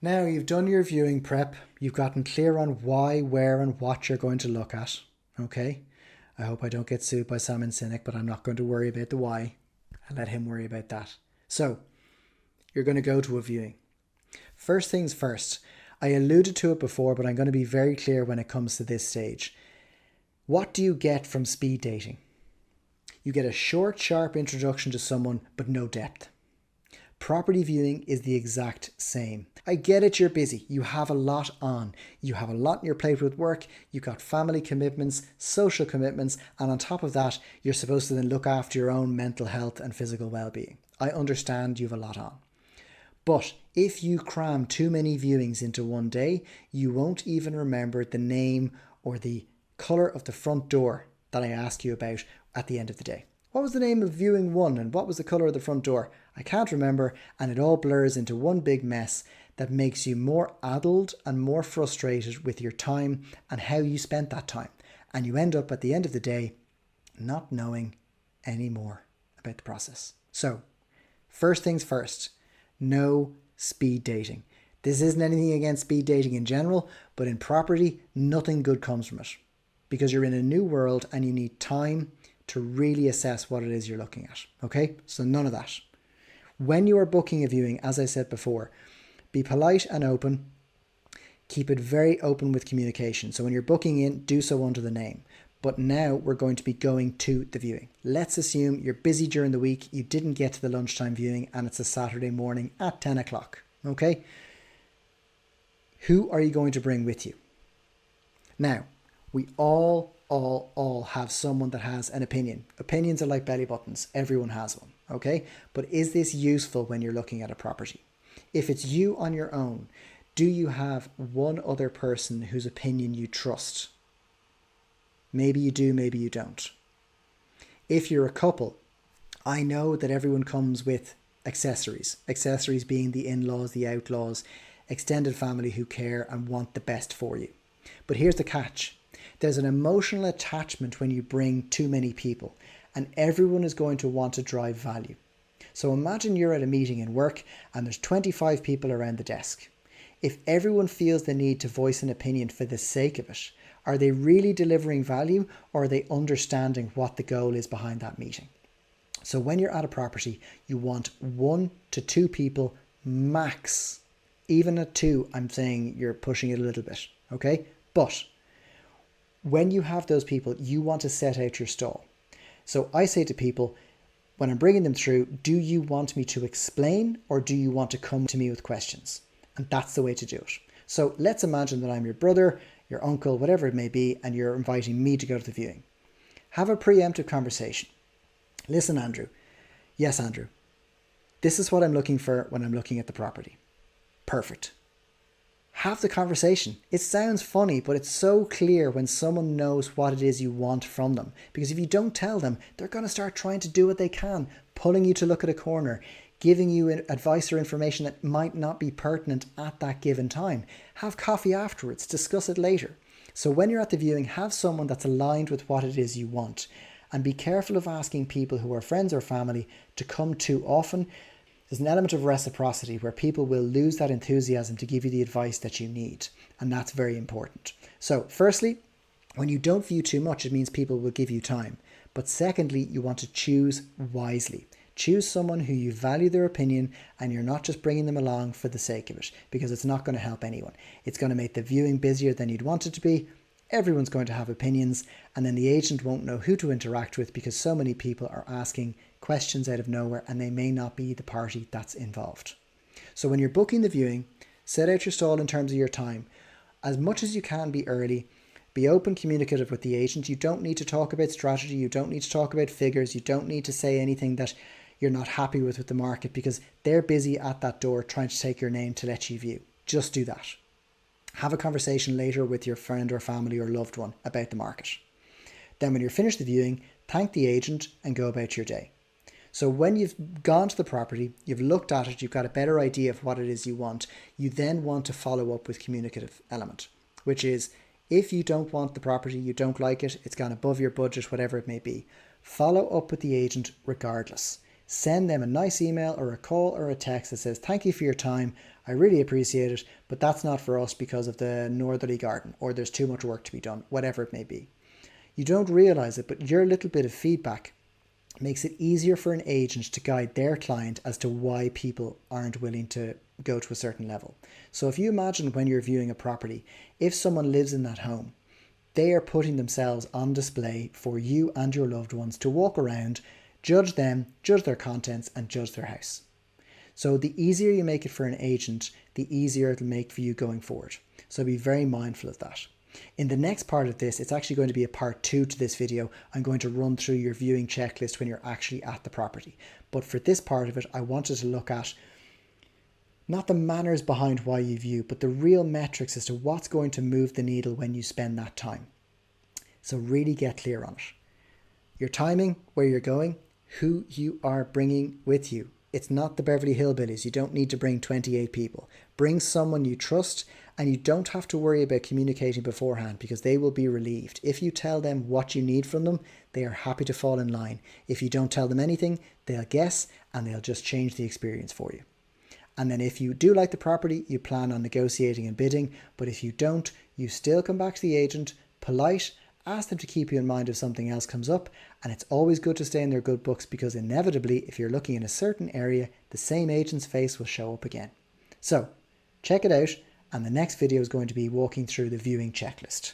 Now you've done your viewing prep, you've gotten clear on why, where, and what you're going to look at. Okay? I hope I don't get sued by Simon Sinek, but I'm not going to worry about the why. I'll let him worry about that. So, you're going to go to a viewing. First things first, I alluded to it before, but I'm going to be very clear when it comes to this stage. What do you get from speed dating? You get a short, sharp introduction to someone, but no depth. Property viewing is the exact same. I get it, you're busy. You have a lot on. You have a lot on your plate with work. You've got family commitments, social commitments, and on top of that, you're supposed to then look after your own mental health and physical well-being. I understand you have a lot on. But if you cram too many viewings into one day, you won't even remember the name or the colour of the front door that I asked you about at the end of the day. What was the name of viewing one and what was the colour of the front door? I can't remember, and it all blurs into one big mess that makes you more addled and more frustrated with your time and how you spent that time. And you end up at the end of the day not knowing any more about the process. So, first things first, no speed dating. This isn't anything against speed dating in general, but in property, nothing good comes from it. Because you're in a new world and you need time to really assess what it is you're looking at. Okay? So none of that. When you are booking a viewing, as I said before, be polite and open. Keep it very open with communication. So when you're booking in, do so under the name. But now we're going to be going to the viewing. Let's assume you're busy during the week, you didn't get to the lunchtime viewing, and it's a Saturday morning at 10 o'clock. Okay? Who are you going to bring with you? Now, we all have someone that has an opinion. Opinions are like belly buttons. Everyone has one, okay? But is this useful when you're looking at a property? If it's you on your own, do you have one other person whose opinion you trust? Maybe you do, maybe you don't. If you're a couple, I know that everyone comes with accessories. Accessories being the in-laws, the outlaws, extended family who care and want the best for you. But here's the catch. There's an emotional attachment when you bring too many people, and everyone is going to want to drive value. So imagine you're at a meeting in work and there's 25 people around the desk. If everyone feels the need to voice an opinion for the sake of it, are they really delivering value, or are they understanding what the goal is behind that meeting? So when you're at a property, you want 1 to 2 people max. Even at 2, I'm saying you're pushing it a little bit, okay? But when you have those people, you want to set out your stall. So I say to people, when I'm bringing them through, do you want me to explain or do you want to come to me with questions? And that's the way to do it. So let's imagine that I'm your brother, your uncle, whatever it may be, and you're inviting me to go to the viewing. Have a preemptive conversation. Listen, Andrew. Yes, Andrew. This is what I'm looking for when I'm looking at the property. Perfect. Have the conversation. It sounds funny, but it's so clear when someone knows what it is you want from them. Because if you don't tell them, they're going to start trying to do what they can, pulling you to look at a corner, giving you advice or information that might not be pertinent at that given time. Have coffee afterwards, discuss it later. So when you're at the viewing, have someone that's aligned with what it is you want. And be careful of asking people who are friends or family to come too often. There's an element of reciprocity where people will lose that enthusiasm to give you the advice that you need. And that's very important. So firstly, when you don't view too much, it means people will give you time. But secondly, you want to choose wisely. Choose someone who you value their opinion and you're not just bringing them along for the sake of it, because it's not going to help anyone. It's going to make the viewing busier than you'd want it to be. Everyone's going to have opinions, and then the agent won't know who to interact with because so many people are asking questions out of nowhere and they may not be the party that's involved. So when you're booking the viewing, set out your stall in terms of your time. As much as you can, be early. Be open, communicative with the agent. You don't need to talk about strategy. You don't need to talk about figures. You don't need to say anything that you're not happy with the market, because they're busy at that door trying to take your name to let you view. Just do that. Have a conversation later with your friend or family or loved one about the market. Then when you're finished the viewing, thank the agent and go about your day. So when you've gone to the property, you've looked at it, you've got a better idea of what it is you want, you then want to follow up with communicative element, which is if you don't want the property, you don't like it, it's gone above your budget, whatever it may be, follow up with the agent regardless. Send them a nice email or a call or a text that says, thank you for your time, I really appreciate it, but that's not for us because of the northerly garden, or there's too much work to be done, whatever it may be. You don't realize it, but your little bit of feedback makes it easier for an agent to guide their client as to why people aren't willing to go to a certain level. So if you imagine when you're viewing a property, if someone lives in that home, they are putting themselves on display for you and your loved ones to walk around, judge them, judge their contents, and judge their house. So the easier you make it for an agent, the easier it'll make for you going forward. So be very mindful of that. In the next part of this, it's actually going to be a part 2 to this video. I'm going to run through your viewing checklist when you're actually at the property. But for this part of it, I wanted to look at not the manners behind why you view, but the real metrics as to what's going to move the needle when you spend that time. So really get clear on it. Your timing, where you're going, who you are bringing with you. It's not the Beverly Hillbillies. You don't need to bring 28 people. Bring someone you trust, and you don't have to worry about communicating beforehand because they will be relieved. If you tell them what you need from them, they are happy to fall in line. If you don't tell them anything, they'll guess and they'll just change the experience for you. And then if you do like the property, you plan on negotiating and bidding. But if you don't, you still come back to the agent, polite, ask them to keep you in mind if something else comes up. And it's always good to stay in their good books because inevitably, if you're looking in a certain area, the same agent's face will show up again. So check it out. And the next video is going to be walking through the viewing checklist.